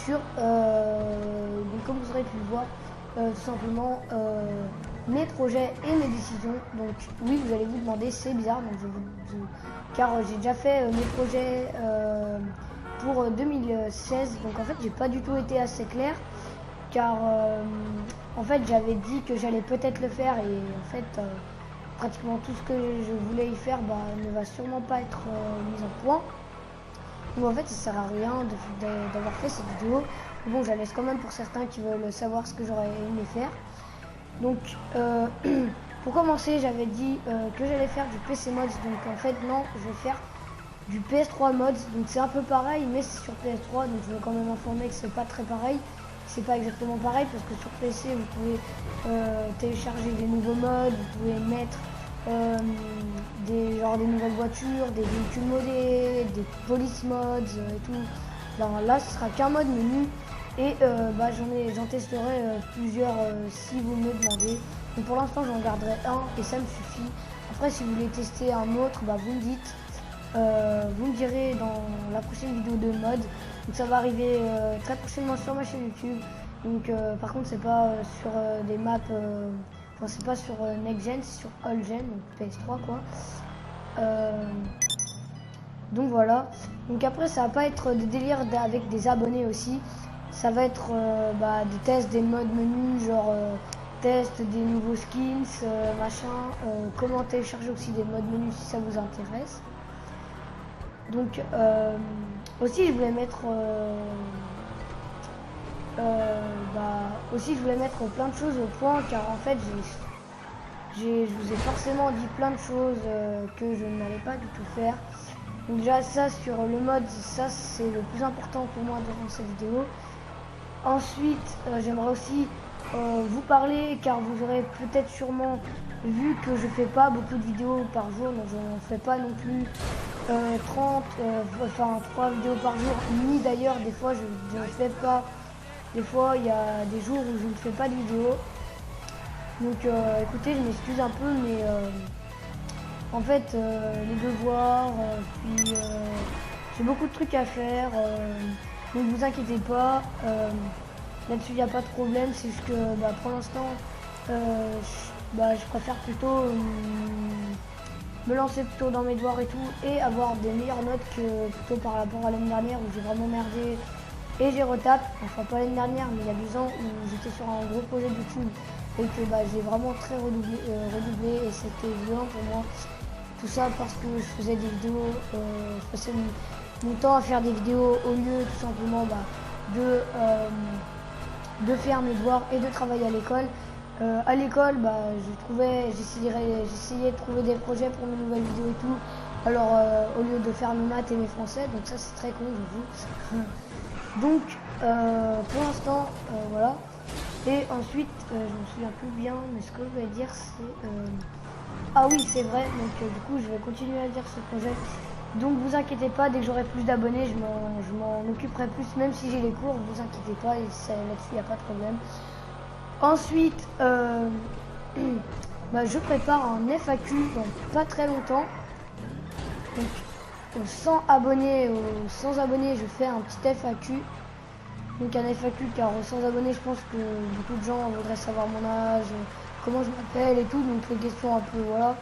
sur, donc comme vous aurez pu le voir, tout simplement mes projets et mes décisions. Donc oui, vous allez vous demander, c'est bizarre, donc car j'ai déjà fait mes projets pour 2016, donc en fait j'ai pas du tout été assez clair, car en fait j'avais dit que j'allais peut-être le faire, et en fait pratiquement tout ce que je voulais y faire ne va sûrement pas être mis en point. Donc en fait ça sert à rien d'avoir fait cette vidéo. Bon, je la laisse quand même pour certains qui veulent savoir ce que j'aurais aimé faire. Donc pour commencer, j'avais dit que j'allais faire du PC mods, donc en fait non, je vais faire du PS3 mods, donc c'est un peu pareil mais c'est sur PS3, donc je veux quand même informer que c'est pas très pareil, c'est pas exactement pareil, parce que sur PC vous pouvez télécharger des nouveaux mods, vous pouvez mettre des nouvelles voitures, des véhicules modés, des police mods et tout. Là ce sera qu'un mode menu, et j'en testerai plusieurs si vous me demandez. Donc pour l'instant j'en garderai un et ça me suffit. Après si vous voulez tester un autre, vous me dites, vous me direz dans la prochaine vidéo de mode. Donc ça va arriver très prochainement sur ma chaîne YouTube. Donc par contre c'est pas sur des maps, enfin c'est pas sur Next Gen, c'est sur All Gen, donc PS3 quoi. Donc voilà. Donc après ça va pas être des délires avec des abonnés aussi. Ça va être des tests des modes menus, genre test des nouveaux skins, comment télécharger aussi des modes menus si ça vous intéresse. Donc aussi je voulais mettre plein de choses au point, car en fait je vous ai forcément dit plein de choses que je n'allais pas du tout faire. Donc déjà ça sur le mode, ça c'est le plus important pour moi durant cette vidéo. Ensuite j'aimerais aussi vous parler, car vous aurez peut-être sûrement vu que je fais pas beaucoup de vidéos par jour, donc je ne fais pas non plus 3 vidéos par jour, ni d'ailleurs des fois je ne fais pas, des fois il y a des jours où je ne fais pas de vidéos. Donc écoutez, je m'excuse un peu, mais en fait les devoirs, puis j'ai beaucoup de trucs à faire, donc vous inquiétez pas, là-dessus il n'y a pas de problème. C'est juste que pour l'instant je préfère plutôt me lancer plutôt dans mes devoirs et tout, et avoir des meilleures notes que plutôt par rapport à l'année dernière où j'ai vraiment merdé et j'ai retapé. Enfin pas l'année dernière mais il y a 2 ans où j'étais sur un gros projet de YouTube et que j'ai vraiment très redoublé et c'était violent pour moi. Tout ça parce que je faisais des vidéos, je passais mon temps à faire des vidéos au lieu tout simplement de faire mes devoirs et de travailler à l'école. À l'école, j'essayais de trouver des projets pour mes nouvelles vidéos et tout. Alors au lieu de faire mes maths et mes français, donc ça c'est très con, j'avoue. Donc pour l'instant voilà. Et ensuite je me souviens plus bien, mais ce que je voulais dire c'est ah oui c'est vrai, donc du coup je vais continuer à dire ce projet. Donc vous inquiétez pas, dès que j'aurai plus d'abonnés je m'en occuperai plus, même si j'ai les cours, vous inquiétez pas, et là-dessus il n'y a pas de problème. Ensuite, je prépare un FAQ dans pas très longtemps. Donc, aux 100 abonnés, aux 100 abonnés, je fais un petit FAQ. Donc un FAQ, car aux 100 abonnés, je pense que beaucoup de gens voudraient savoir mon âge, comment je m'appelle et tout. Donc les questions un peu, voilà.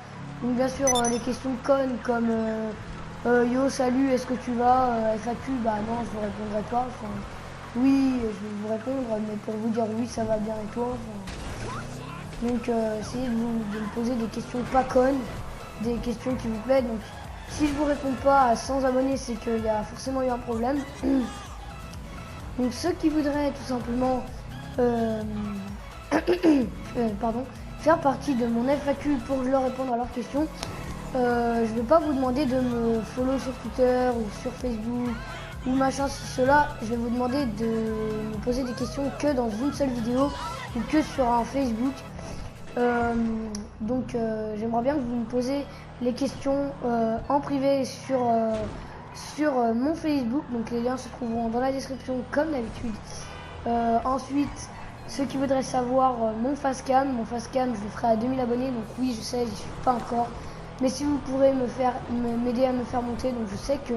Donc bien sûr, les questions connes comme yo, salut, est-ce que tu vas? FAQ, non, je vous répondrai pas. Enfin, oui, je vais vous répondre, mais pour vous dire oui, ça va bien et toi. Donc essayez de me poser des questions pas connes, des questions qui vous plaisent. Donc si je vous réponds pas à 100 abonnés, c'est qu'il y a forcément eu un problème. Donc ceux qui voudraient tout simplement faire partie de mon FAQ pour que je leur réponde à leurs questions, je ne vais pas vous demander de me follow sur Twitter ou sur Facebook ou machin, cela. Je vais vous demander de me poser des questions que dans une seule vidéo ou que sur un Facebook. J'aimerais bien que vous me posiez les questions en privé sur mon Facebook. Donc les liens se trouveront dans la description comme d'habitude. Ensuite, ceux qui voudraient savoir mon facecam, je le ferai à 2000 abonnés. Donc oui, je sais, j'y suis pas encore, mais si vous pourrez m'aider à me faire monter, donc je sais que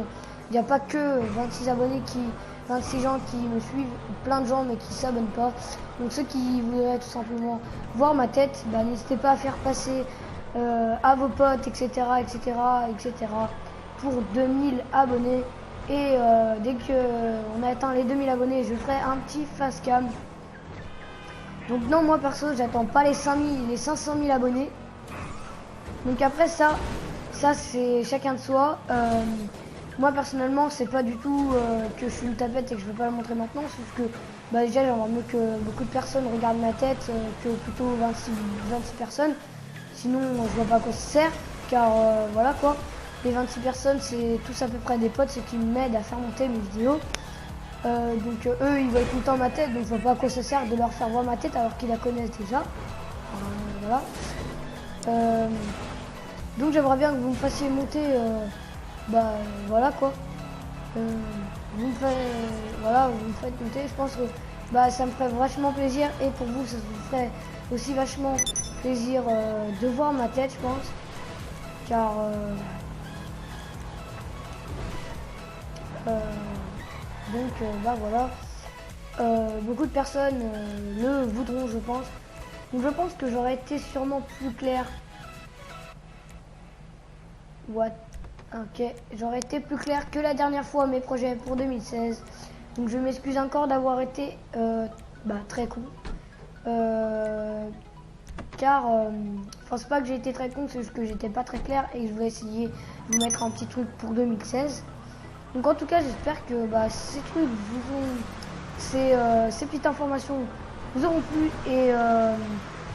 il n'y a pas que 26 abonnés 26 gens qui me suivent, plein de gens mais qui s'abonnent pas. Donc ceux qui voudraient tout simplement voir ma tête, bah, n'hésitez pas à faire passer à vos potes, etc., etc., etc. pour 2000 abonnés. Et dès qu'on a atteint les 2000 abonnés, je ferai un petit face cam. Donc non, moi perso, j'attends pas les 5000, les 500 000 abonnés. Donc après ça c'est chacun de soi. Moi personnellement, c'est pas du tout que je suis une tapette et que je veux pas le montrer maintenant, sauf que bah, déjà j'aimerais mieux que beaucoup de personnes regardent ma tête que plutôt 26 personnes. Sinon je vois pas à quoi ça sert, car voilà quoi. Les 26 personnes, c'est tous à peu près des potes, c'est qui m'aident à faire monter mes vidéos. Donc eux, ils voient tout le temps ma tête, donc je vois pas à quoi ça sert de leur faire voir ma tête alors qu'ils la connaissent déjà. Voilà. Donc j'aimerais bien que vous me fassiez monter, bah voilà quoi. Vous me faites, voilà, vous me faites monter. Je pense que bah ça me ferait vachement plaisir et pour vous, ça vous ferait aussi vachement plaisir de voir ma tête, je pense, car donc bah voilà, beaucoup de personnes le voudront, je pense. Donc je pense que j'aurais été sûrement plus clair. Ok, j'aurais été plus clair que la dernière fois mes projets pour 2016. Donc je m'excuse encore d'avoir été très con. Car enfin c'est pas que j'ai été très con, c'est juste que j'étais pas très clair et que je voulais essayer de vous mettre un petit truc pour 2016. Donc en tout cas j'espère que ces trucs vous ont, ces petites informations vous auront plu et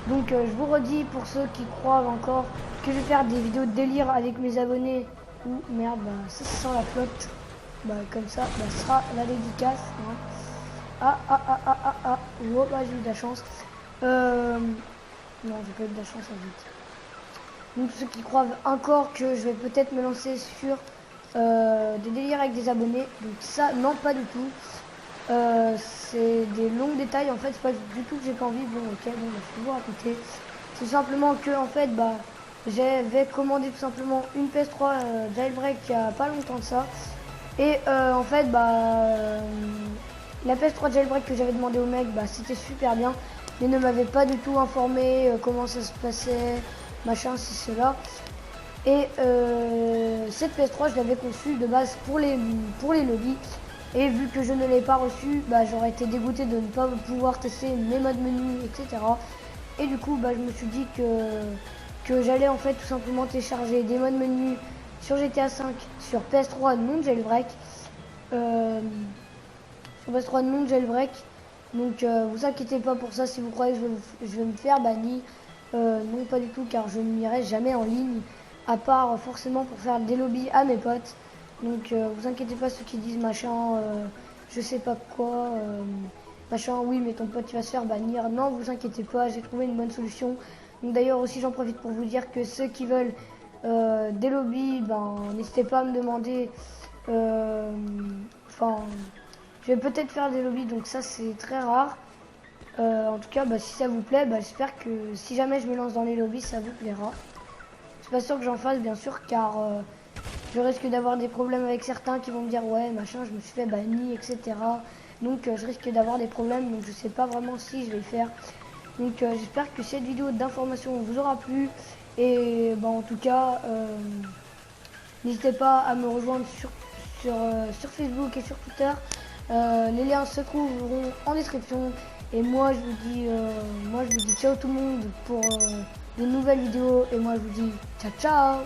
donc je vous redis pour ceux qui croient encore que je vais faire des vidéos de délire avec mes abonnés ou merde ça sent la flotte, comme ça ce sera la dédicace hein. Oh, j'ai eu de la chance non j'ai pas eu de la chance en fait. Donc ceux qui croient encore que je vais peut-être me lancer sur des délires avec des abonnés, donc ça non pas du tout. C'est des longs détails en fait, c'est pas du tout que j'ai pas envie. Bon ok, bon je vais vous raconter. C'est simplement que en fait j'avais commandé tout simplement une PS3 jailbreak il y a pas longtemps de ça. Et en fait la PS3 jailbreak que j'avais demandé au mec, c'était super bien, mais ne m'avait pas du tout informé comment ça se passait, machin, si cela. Et cette PS3 je l'avais conçue de base pour les lobbies. Et vu que je ne l'ai pas reçu, j'aurais été dégoûté de ne pas pouvoir tester mes modes menu, etc. Et du coup, je me suis dit que j'allais en fait tout simplement télécharger des modes menu sur GTA 5, sur PS3 non jailbreak. Sur PS3 non jailbreak. Donc vous inquiétez pas pour ça si vous croyez que je vais me faire bannir. Non pas du tout, car je ne m'irai jamais en ligne, à part forcément pour faire des lobbies à mes potes. Donc vous inquiétez pas ceux qui disent machin, je sais pas quoi, machin, oui mais ton pote il va se faire bannir. Non vous inquiétez pas, j'ai trouvé une bonne solution. Donc d'ailleurs aussi j'en profite pour vous dire que ceux qui veulent des lobbies, n'hésitez pas à me demander. Enfin, je vais peut-être faire des lobbies, donc ça c'est très rare. En tout cas si ça vous plaît, j'espère que si jamais je me lance dans les lobbies ça vous plaira. Je suis pas sûr que j'en fasse bien sûr, car je risque d'avoir des problèmes avec certains qui vont me dire ouais machin je me suis fait banni, etc. Donc je risque d'avoir des problèmes, donc je sais pas vraiment si je vais le faire. Donc j'espère que cette vidéo d'information vous aura plu. Et en tout cas n'hésitez pas à me rejoindre sur Facebook et sur Twitter. Les liens se trouveront en description. Et moi je vous dis ciao tout le monde pour de nouvelles vidéos. Et moi je vous dis ciao ciao.